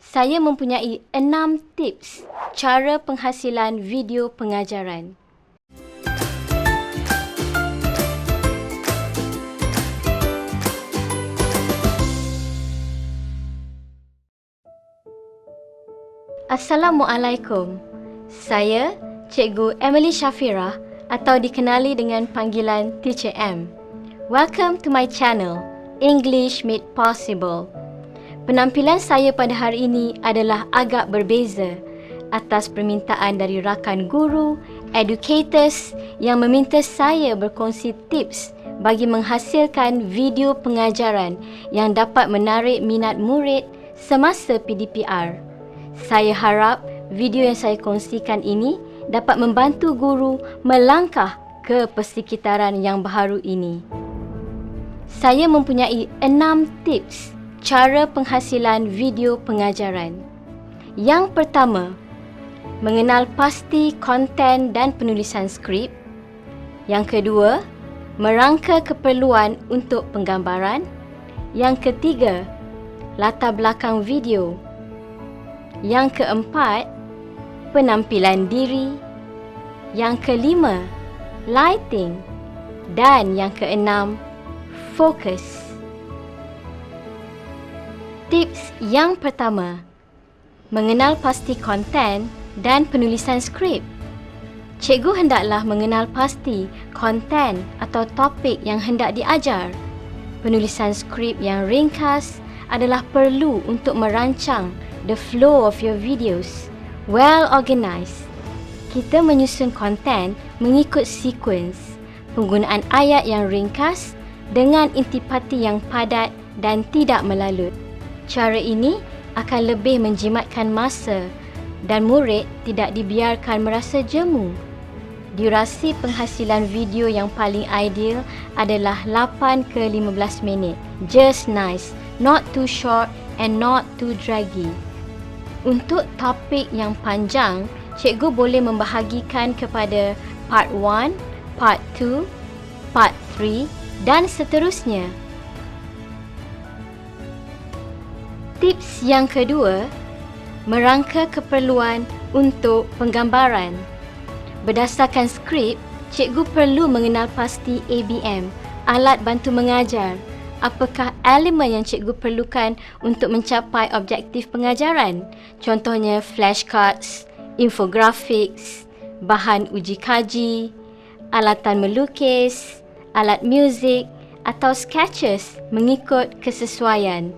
Saya mempunyai 6 tips cara penghasilan video pengajaran. Assalamualaikum. Saya Cikgu Emily Shafira atau dikenali dengan panggilan Teacher M. Welcome to my channel, English Made Possible. Penampilan saya pada hari ini adalah agak berbeza atas permintaan dari rakan guru, educators yang meminta saya berkongsi tips bagi menghasilkan video pengajaran yang dapat menarik minat murid semasa PDPR. Saya harap video yang saya kongsikan ini dapat membantu guru melangkah ke persekitaran yang baharu ini. Saya mempunyai 6 tips cara penghasilan video pengajaran. Yang pertama, mengenal pasti konten dan penulisan skrip. Yang kedua, merangka keperluan untuk penggambaran. Yang ketiga, latar belakang video. Yang keempat, penampilan diri. Yang kelima, lighting. Dan yang keenam, fokus. Tips yang pertama, mengenal pasti konten dan penulisan skrip. Cikgu hendaklah mengenal pasti konten atau topik yang hendak diajar. Penulisan skrip yang ringkas adalah perlu untuk merancang the flow of your videos. Well organized. Kita menyusun konten mengikut sequence, penggunaan ayat yang ringkas dengan intipati yang padat dan tidak melalut. Cara ini akan lebih menjimatkan masa dan murid tidak dibiarkan merasa jemu. Durasi penghasilan video yang paling ideal adalah 8 ke 15 minit. Just nice, not too short and not too draggy. Untuk topik yang panjang, cikgu boleh membahagikan kepada part 1, part 2, part 3 dan seterusnya. Tips yang kedua, merangka keperluan untuk penggambaran. Berdasarkan skrip, cikgu perlu mengenal pasti ABM, alat bantu mengajar. Apakah elemen yang cikgu perlukan untuk mencapai objektif pengajaran? Contohnya flashcards, infographics, bahan uji kaji, alatan melukis, alat muzik atau sketches mengikut kesesuaian.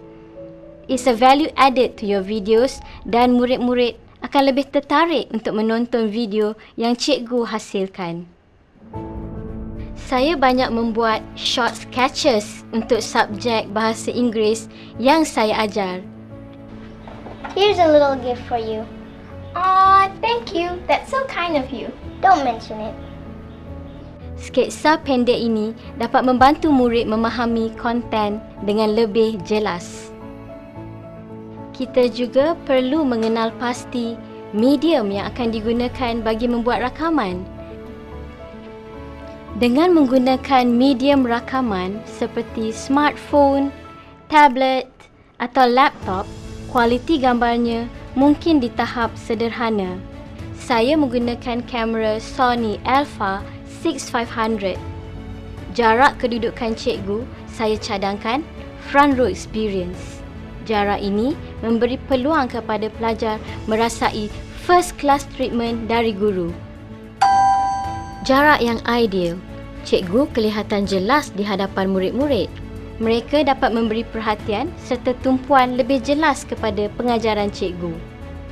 It's a value added to your videos dan murid-murid akan lebih tertarik untuk menonton video yang cikgu hasilkan. Saya banyak membuat short sketches untuk subjek bahasa Inggeris yang saya ajar. Here's a little gift for you. Aw, thank you. That's so kind of you. Don't mention it. Sketsa pendek ini dapat membantu murid memahami konten dengan lebih jelas. Kita juga perlu mengenal pasti medium yang akan digunakan bagi membuat rakaman. Dengan menggunakan medium rakaman seperti smartphone, tablet atau laptop, kualiti gambarnya mungkin di tahap sederhana. Saya menggunakan kamera Sony Alpha 6500. Jarak kedudukan cikgu saya cadangkan front row experience. Jarak ini memberi peluang kepada pelajar merasai first class treatment dari guru. Jarak yang ideal. Cikgu kelihatan jelas di hadapan murid-murid. Mereka dapat memberi perhatian serta tumpuan lebih jelas kepada pengajaran cikgu.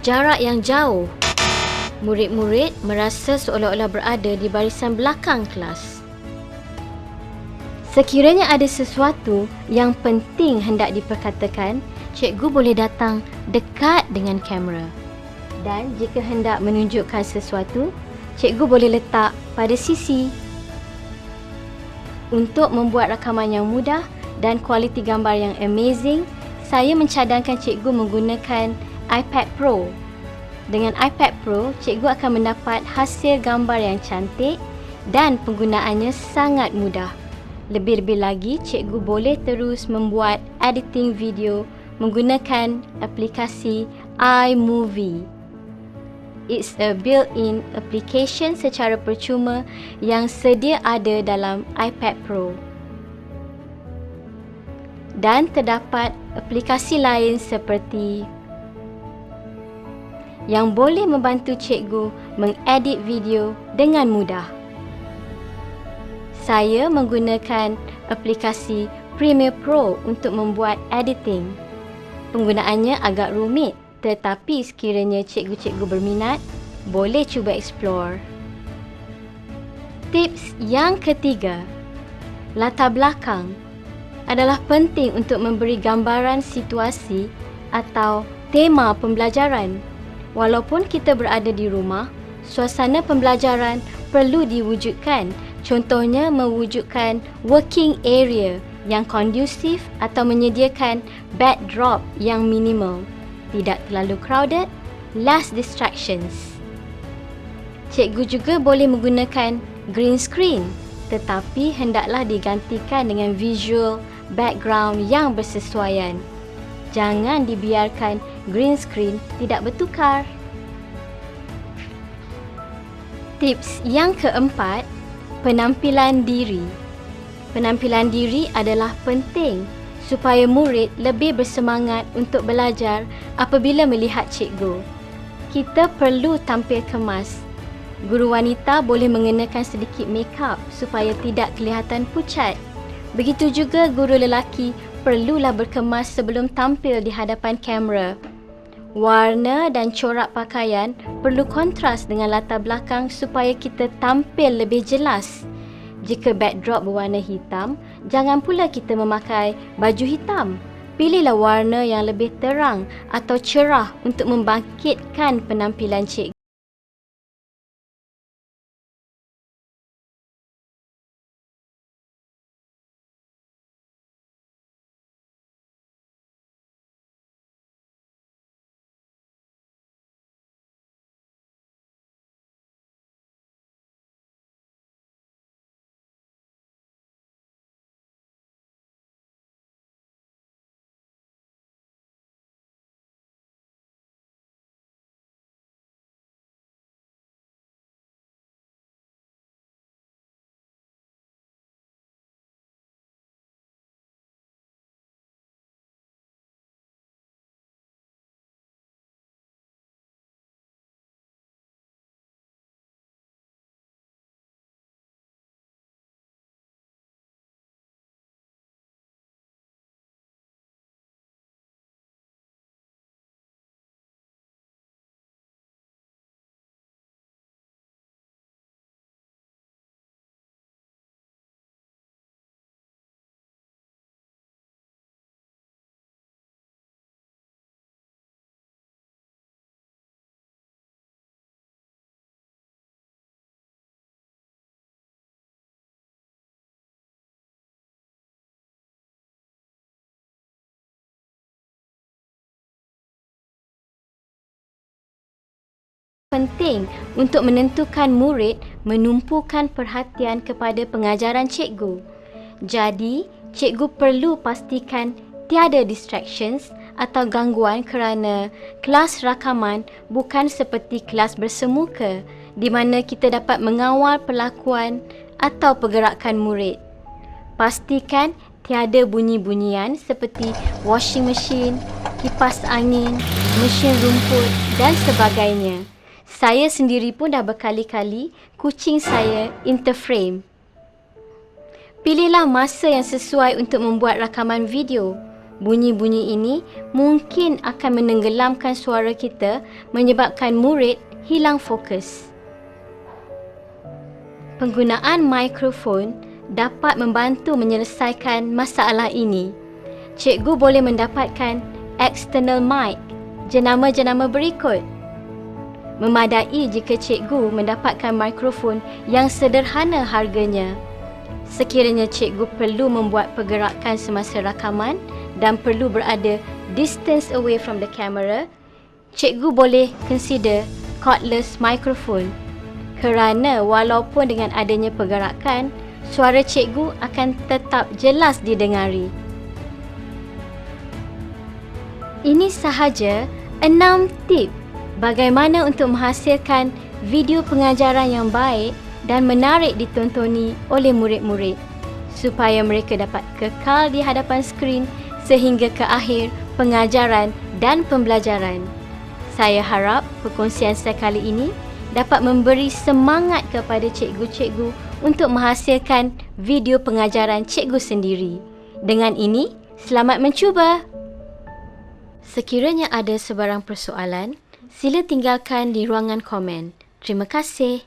Jarak yang jauh. Murid-murid merasa seolah-olah berada di barisan belakang kelas. Sekiranya ada sesuatu yang penting hendak diperkatakan, cikgu boleh datang dekat dengan kamera. Dan jika hendak menunjukkan sesuatu, cikgu boleh letak pada sisi. Untuk membuat rakaman yang mudah dan kualiti gambar yang amazing, saya mencadangkan cikgu menggunakan iPad Pro. Dengan iPad Pro, cikgu akan mendapat hasil gambar yang cantik dan penggunaannya sangat mudah. Lebih-lebih lagi, cikgu boleh terus membuat editing video menggunakan aplikasi iMovie. It's a built-in application secara percuma yang sedia ada dalam iPad Pro. Dan terdapat aplikasi lain seperti yang boleh membantu cikgu mengedit video dengan mudah. Saya menggunakan aplikasi Premiere Pro untuk membuat editing. Penggunaannya agak rumit, tetapi sekiranya cikgu-cikgu berminat, boleh cuba explore. Tips yang ketiga, latar belakang adalah penting untuk memberi gambaran situasi atau tema pembelajaran. Walaupun kita berada di rumah, suasana pembelajaran perlu diwujudkan. Contohnya mewujudkan working area yang kondusif atau menyediakan backdrop yang minimal, tidak terlalu crowded, less distractions. Cikgu juga boleh menggunakan green screen, tetapi hendaklah digantikan dengan visual background yang bersesuaian. Jangan dibiarkan green screen tidak bertukar. Tips yang keempat, penampilan diri. Penampilan diri adalah penting supaya murid lebih bersemangat untuk belajar apabila melihat cikgu. Kita perlu tampil kemas. Guru wanita boleh mengenakan sedikit makeup supaya tidak kelihatan pucat. Begitu juga guru lelaki perlulah berkemas sebelum tampil di hadapan kamera. Warna dan corak pakaian perlu kontras dengan latar belakang supaya kita tampil lebih jelas. Jika backdrop berwarna hitam, jangan pula kita memakai baju hitam. Pilihlah warna yang lebih terang atau cerah untuk membangkitkan penampilan cikgu. Penting untuk menentukan murid menumpukan perhatian kepada pengajaran cikgu. Jadi, cikgu perlu pastikan tiada distractions atau gangguan kerana kelas rakaman bukan seperti kelas bersemuka di mana kita dapat mengawal perlakuan atau pergerakan murid. Pastikan tiada bunyi-bunyian seperti washing machine, kipas angin, mesin rumput dan sebagainya. Saya sendiri pun dah berkali-kali kucing saya interframe. Pilihlah masa yang sesuai untuk membuat rakaman video. Bunyi-bunyi ini mungkin akan menenggelamkan suara kita, menyebabkan murid hilang fokus. Penggunaan mikrofon dapat membantu menyelesaikan masalah ini. Cikgu boleh mendapatkan external mic jenama-jenama berikut. Memadai jika cikgu mendapatkan mikrofon yang sederhana harganya. Sekiranya cikgu perlu membuat pergerakan semasa rakaman dan perlu berada distance away from the camera, cikgu boleh consider cordless microphone kerana walaupun dengan adanya pergerakan, suara cikgu akan tetap jelas didengari. Ini sahaja 6 tip bagaimana untuk menghasilkan video pengajaran yang baik dan menarik ditontoni oleh murid-murid supaya mereka dapat kekal di hadapan skrin sehingga ke akhir pengajaran dan pembelajaran. Saya harap perkongsian saya kali ini dapat memberi semangat kepada cikgu-cikgu untuk menghasilkan video pengajaran cikgu sendiri. Dengan ini, selamat mencuba! Sekiranya ada sebarang persoalan, sila tinggalkan di ruangan komen. Terima kasih.